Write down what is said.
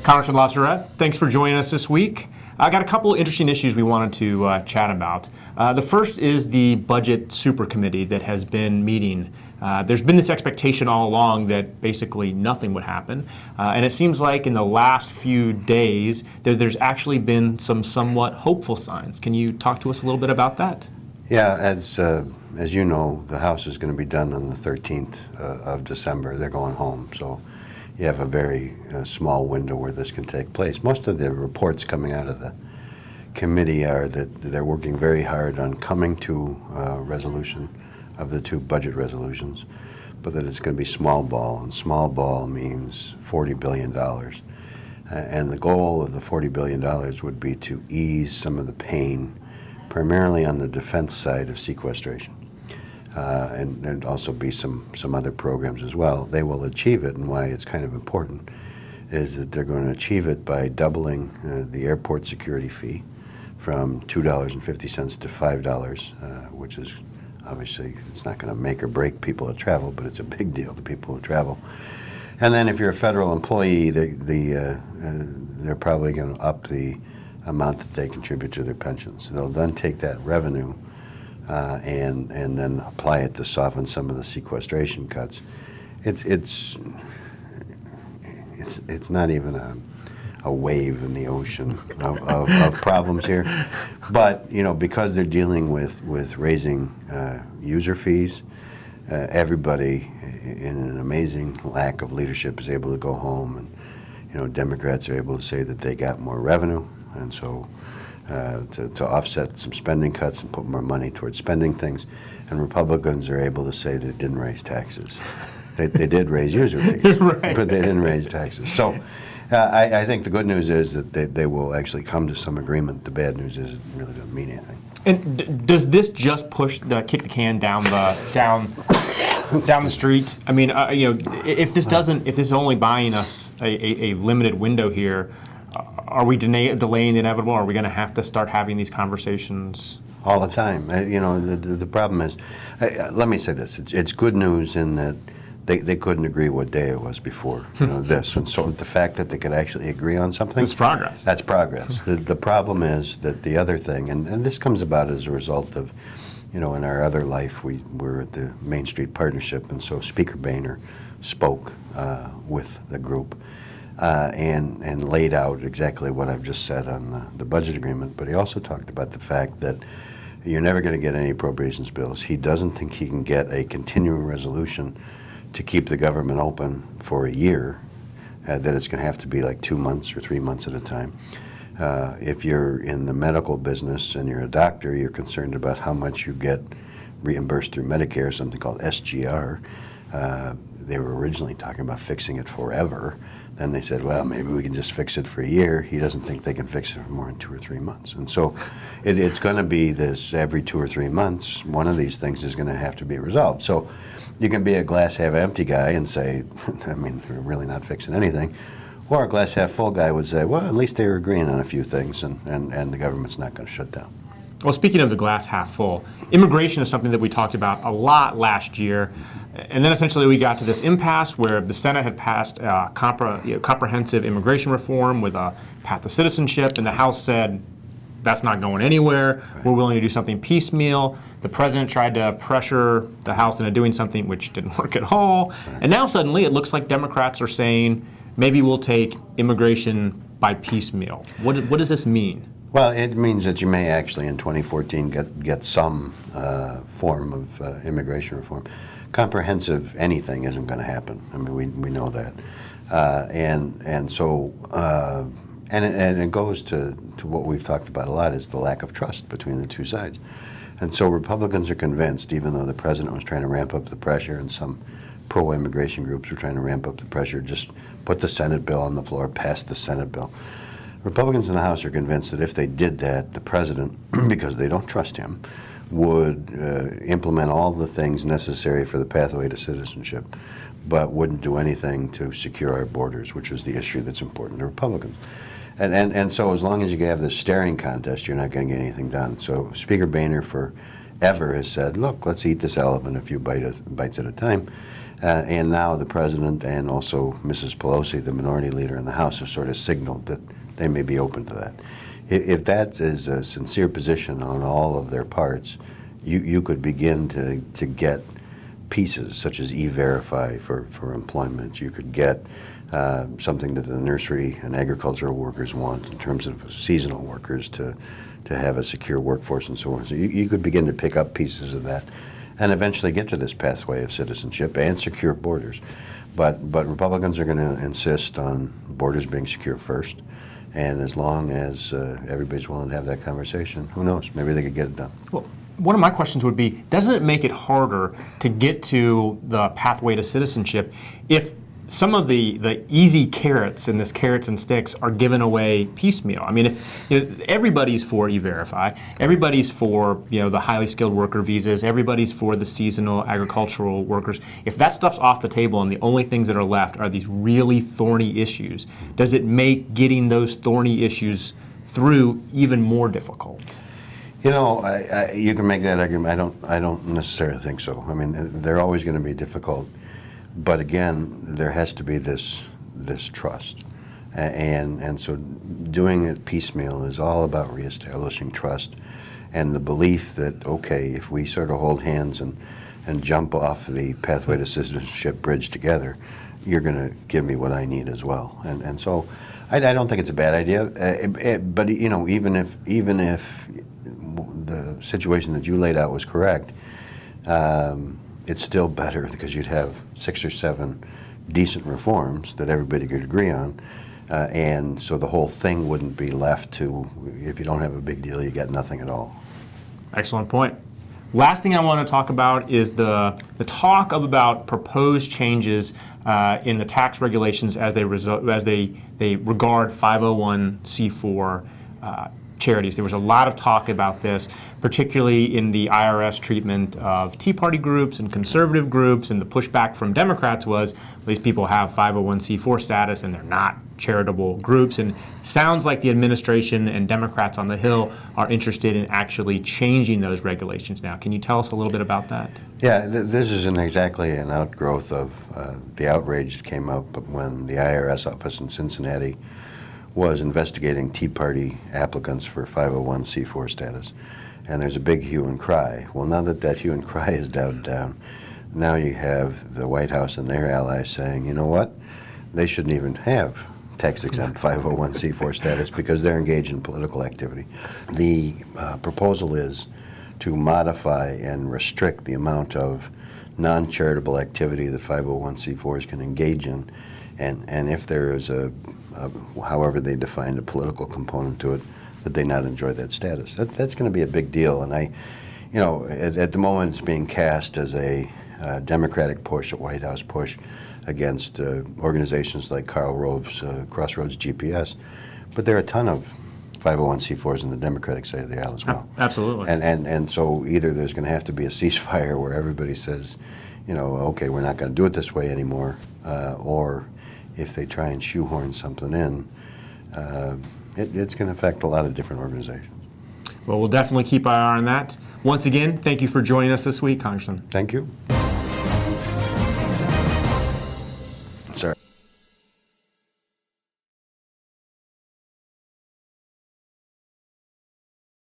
Congressman LaSurette, thanks for joining us this week. I got a couple interesting issues we wanted to chat about. The first is the budget super committee that has been meeting. There's been this expectation all along that basically nothing would happen. And it seems like in the last few days, there's actually been some somewhat hopeful signs. Can you talk to us a little bit about that? Yeah, as you know, the House is going to be done on the 13th of December. They're going home, so you have a very small window where this can take place. Most of the reports coming out of the committee are that they're working very hard on coming to a resolution of the two budget resolutions, but that it's going to be small ball, and small ball means $40 billion. And the goal of the $40 billion would be to ease some of the pain, primarily on the defense side of sequestration. And there'd also be some other programs as well. They will achieve it, and why it's kind of important is that they're going to achieve it by doubling the airport security fee from $2.50 to $5, which is obviously, it's not going to make or break people that travel, but it's a big deal to people who travel. And then if you're a federal employee, they're probably going to up the amount that they contribute to their pensions. They'll then take that revenue and then apply it to soften some of the sequestration cuts. It's not even a wave in the ocean of problems here, but because they're dealing with raising user fees, everybody in an amazing lack of leadership is able to go home, and Democrats are able to say that they got more revenue, and so to offset some spending cuts and put more money towards spending things, and Republicans are able to say they didn't raise taxes. They did raise user fees, right, but they didn't raise taxes. So I think the good news is that they will actually come to some agreement. The bad news is it really doesn't mean anything. And does this just kick the can down the street? I mean, if this is only buying us a limited window here, are we delaying the inevitable? Are we going to have to start having these conversations all the time? The problem is, let me say this: it's good news in that they couldn't agree what day it was before this, and so the fact that they could actually agree on something, it's progress. That's progress. The problem is that the other thing, and this comes about as a result of, in our other life, we're at the Main Street Partnership, and so Speaker Boehner spoke with the group. And laid out exactly what I've just said on the budget agreement, but he also talked about the fact that you're never going to get any appropriations bills. He doesn't think he can get a continuing resolution to keep the government open for a year, that it's going to have to be like 2 months or 3 months at a time. If you're in the medical business and you're a doctor, you're concerned about how much you get reimbursed through Medicare, something called SGR. They were originally talking about fixing it forever. Then they said, well, maybe we can just fix it for a year. He doesn't think they can fix it for more than 2 or 3 months. And so it's going to be this every 2 or 3 months, one of these things is going to have to be resolved. So you can be a glass half empty guy and say, I mean, we're really not fixing anything. Or a glass half full guy would say, well, at least they were agreeing on a few things, and the government's not going to shut down. Well, speaking of the glass half full, immigration is something that we talked about a lot last year. And then essentially we got to this impasse where the Senate had passed comprehensive immigration reform with a path to citizenship, and the House said, that's not going anywhere. Right. We're willing to do something piecemeal. The president tried to pressure the House into doing something which didn't work at all. Right. And now suddenly it looks like Democrats are saying, maybe we'll take immigration by piecemeal. What does this mean? Well, it means that you may actually in 2014 get some form of immigration reform. Comprehensive anything isn't going to happen. I mean, we know that, and so it goes to what we've talked about a lot, is the lack of trust between the two sides. And so Republicans are convinced, even though the president was trying to ramp up the pressure and some pro-immigration groups were trying to ramp up the pressure, just put the Senate bill on the floor, pass the Senate bill. Republicans in the House are convinced that if they did that, the president, because they don't trust him, would implement all the things necessary for the pathway to citizenship, but wouldn't do anything to secure our borders, which is the issue that's important to Republicans. And so as long as you have this staring contest, you're not going to get anything done. So Speaker Boehner, for ever has said, look, let's eat this elephant a few bites at a time. And now the president and also Mrs. Pelosi, the minority leader in the House, have sort of signaled that they may be open to that. If that is a sincere position on all of their parts, you could begin to get pieces such as E-Verify for employment. You could get something that the nursery and agricultural workers want in terms of seasonal workers to have a secure workforce and so on. So you could begin to pick up pieces of that and eventually get to this pathway of citizenship and secure borders. But Republicans are going to insist on borders being secure first. And as long as everybody's willing to have that conversation, who knows? Maybe they could get it done. Well, one of my questions would be, doesn't it make it harder to get to the pathway to citizenship if some of the easy carrots in this carrots and sticks are given away piecemeal? I mean, if everybody's for E-Verify, everybody's for the highly skilled worker visas, everybody's for the seasonal agricultural workers. If that stuff's off the table and the only things that are left are these really thorny issues, does it make getting those thorny issues through even more difficult? You can make that argument. I don't necessarily think so. I mean, they're always going to be difficult. But again, there has to be this trust, and so doing it piecemeal is all about reestablishing trust, and the belief that okay, if we sort of hold hands and jump off the pathway to citizenship bridge together, you're going to give me what I need as well, and so I don't think it's a bad idea. But even if the situation that you laid out was correct. It's still better because you'd have 6 or 7 decent reforms that everybody could agree on, and so the whole thing wouldn't be left to, if you don't have a big deal, you got nothing at all. Excellent point. Last thing I want to talk about is the talk about proposed changes in the tax regulations as they regard 501c4 charities. There was a lot of talk about this, particularly in the IRS treatment of Tea Party groups and conservative groups, and the pushback from Democrats was these people have 501c4 status and they're not charitable groups, and sounds like the administration and Democrats on the Hill are interested in actually changing those regulations now. Can you tell us a little bit about that? Yeah, this isn't exactly an outgrowth of the outrage that came up when the IRS office in Cincinnati was investigating Tea Party applicants for 501c4 status. And there's a big hue and cry. Well, now that hue and cry is dialed down, now you have the White House and their allies saying, you know what, they shouldn't even have tax-exempt 501c4 status because they're engaged in political activity. The proposal is to modify and restrict the amount of non-charitable activity that 501c4s can engage in. And if there is however they define a political component to it, that they not enjoy that status. That's going to be a big deal. And at the moment it's being cast as a Democratic push, a White House push against organizations like Karl Rove's Crossroads GPS. But there are a ton of 501c4s in the Democratic side of the aisle as well. Absolutely. And so either there's going to have to be a ceasefire where everybody says, okay, we're not going to do it this way anymore, or if they try and shoehorn something in, it's going to affect a lot of different organizations. Well, we'll definitely keep our eye on that. Once again, thank you for joining us this week, Congressman. Thank you.